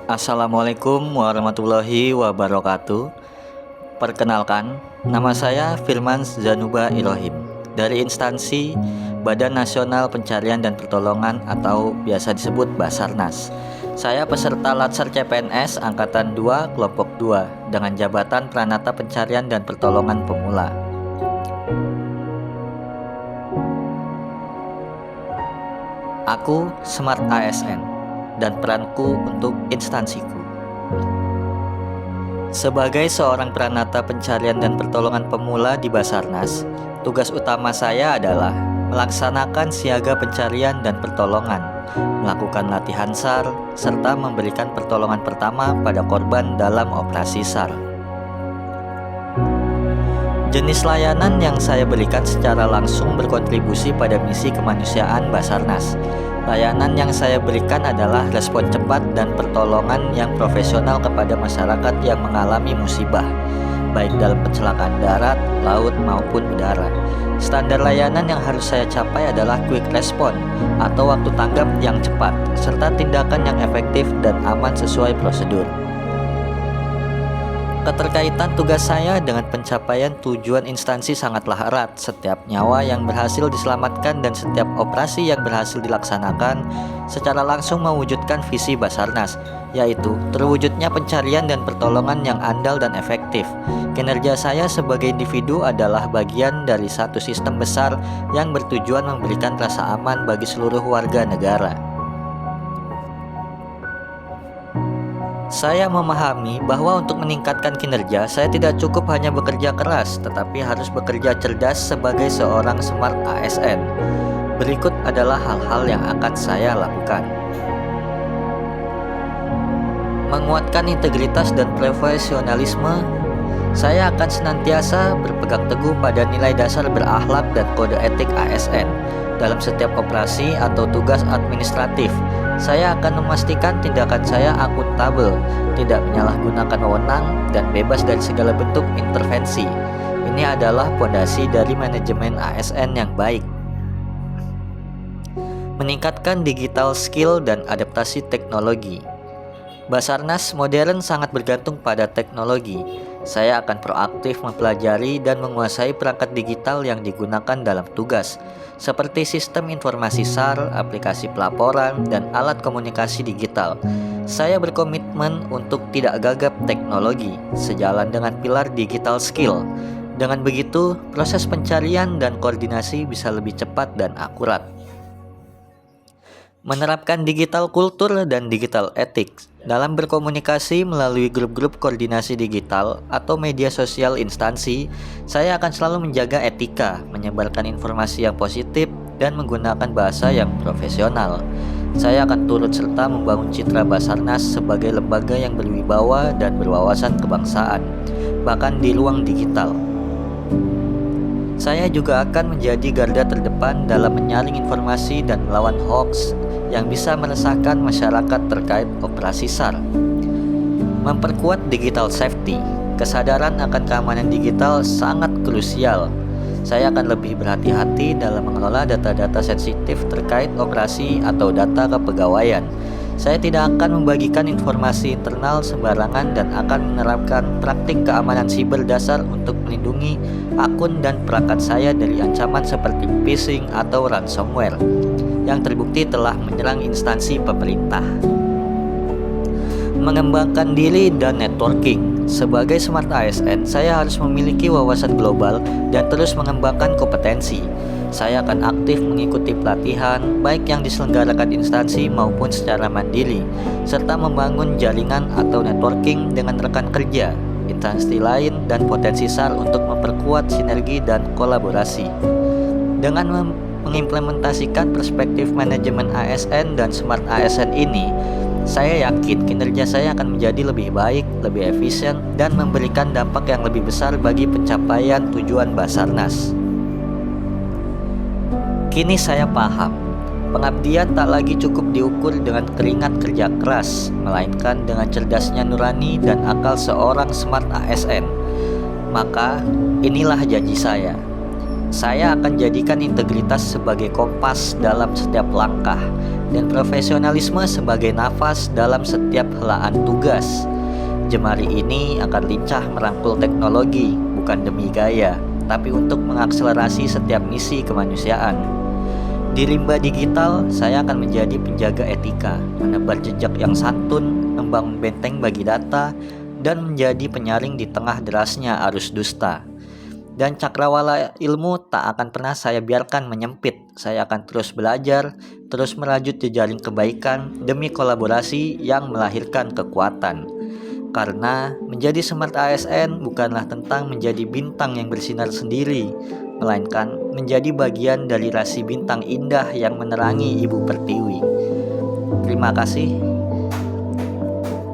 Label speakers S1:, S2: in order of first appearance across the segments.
S1: Assalamualaikum warahmatullahi wabarakatuh. Perkenalkan, nama saya Firman Zanuba Irohim dari instansi Badan Nasional Pencarian dan Pertolongan atau biasa disebut Basarnas. Saya peserta Latsar CPNS Angkatan 2 Kelompok 2 dengan jabatan Pranata Pencarian dan Pertolongan Pemula. Aku Smart ASN dan peranku untuk instansiku. Sebagai seorang Pranata Pencarian dan Pertolongan Pemula di Basarnas, tugas utama saya adalah melaksanakan siaga pencarian dan pertolongan, melakukan latihan SAR, serta memberikan pertolongan pertama pada korban dalam operasi SAR. Jenis layanan yang saya berikan secara langsung berkontribusi pada misi kemanusiaan Basarnas. Layanan yang saya berikan adalah respon cepat dan pertolongan yang profesional kepada masyarakat yang mengalami musibah, baik dalam kecelakaan darat, laut, maupun udara. Standar layanan yang harus saya capai adalah quick response atau waktu tanggap yang cepat, serta tindakan yang efektif dan aman sesuai prosedur. Keterkaitan tugas saya dengan pencapaian tujuan instansi sangatlah erat. Setiap nyawa yang berhasil diselamatkan dan setiap operasi yang berhasil dilaksanakan secara langsung mewujudkan visi Basarnas, yaitu terwujudnya pencarian dan pertolongan yang andal dan efektif. Kinerja saya sebagai individu adalah bagian dari satu sistem besar yang bertujuan memberikan rasa aman bagi seluruh warga negara. Saya memahami bahwa untuk meningkatkan kinerja, saya tidak cukup hanya bekerja keras, tetapi harus bekerja cerdas sebagai seorang Smart ASN. Berikut adalah hal-hal yang akan saya lakukan. Menguatkan integritas dan profesionalisme. Saya akan senantiasa berpegang teguh pada nilai dasar berakhlak dan kode etik ASN. Dalam setiap operasi atau tugas administratif, saya akan memastikan tindakan saya akuntabel, tidak menyalahgunakan wewenang, dan bebas dari segala bentuk intervensi. Ini adalah fondasi dari manajemen ASN yang baik. Meningkatkan digital skill dan adaptasi teknologi. Basarnas modern sangat bergantung pada teknologi. Saya akan proaktif mempelajari dan menguasai perangkat digital yang digunakan dalam tugas, seperti sistem informasi SAR, aplikasi pelaporan, dan alat komunikasi digital. Saya berkomitmen untuk tidak gagap teknologi, sejalan dengan pilar digital skill. Dengan begitu, proses pencarian dan koordinasi bisa lebih cepat dan akurat. Menerapkan digital kultur dan digital ethics dalam berkomunikasi melalui grup-grup koordinasi digital atau media sosial instansi. Saya akan selalu menjaga etika, menyebarkan informasi yang positif, dan menggunakan bahasa yang profesional. Saya akan turut serta membangun citra Basarnas sebagai lembaga yang berwibawa dan berwawasan kebangsaan, bahkan di ruang digital. Saya juga akan menjadi garda terdepan dalam menyaring informasi dan melawan hoax yang bisa meresahkan masyarakat terkait operasi SAR. Memperkuat digital safety. Kesadaran akan keamanan digital sangat krusial. Saya akan lebih berhati-hati dalam mengelola data-data sensitif terkait operasi atau data kepegawaian. Saya tidak akan membagikan informasi internal sembarangan dan akan menerapkan praktik keamanan siber dasar untuk melindungi akun dan perangkat saya dari ancaman seperti phishing atau ransomware yang terbukti telah menyerang instansi pemerintah. Mengembangkan diri dan networking. Sebagai Smart ASN, saya harus memiliki wawasan global dan terus mengembangkan kompetensi. Saya akan aktif mengikuti pelatihan, baik yang diselenggarakan instansi maupun secara mandiri, serta membangun jaringan atau networking dengan rekan kerja, instansi lain, dan potensi SAR untuk memperkuat sinergi dan kolaborasi. Dengan mengimplementasikan perspektif manajemen ASN dan Smart ASN ini, saya yakin kinerja saya akan menjadi lebih baik, lebih efisien, dan memberikan dampak yang lebih besar bagi pencapaian tujuan Basarnas. Kini saya paham, pengabdian tak lagi cukup diukur dengan keringat kerja keras, melainkan dengan cerdasnya nurani dan akal seorang Smart ASN. Maka, inilah janji saya. Saya akan jadikan integritas sebagai kompas dalam setiap langkah dan profesionalisme sebagai nafas dalam setiap helaan tugas. Jemari ini akan lincah merangkul teknologi, bukan demi gaya, tapi untuk mengakselerasi setiap misi kemanusiaan. Di rimba digital, saya akan menjadi penjaga etika, menebar jejak yang santun, membangun benteng bagi data, dan menjadi penyaring di tengah derasnya arus dusta. Dan cakrawala ilmu tak akan pernah saya biarkan menyempit. Saya akan terus belajar, terus merajut jejaring kebaikan demi kolaborasi yang melahirkan kekuatan. Karena menjadi Smart ASN bukanlah tentang menjadi bintang yang bersinar sendiri, melainkan menjadi bagian dari rasi bintang indah yang menerangi Ibu Pertiwi. Terima kasih.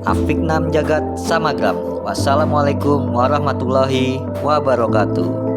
S1: Afiknam Jagat Samagram. Wassalamualaikum warahmatullahi wabarakatuh.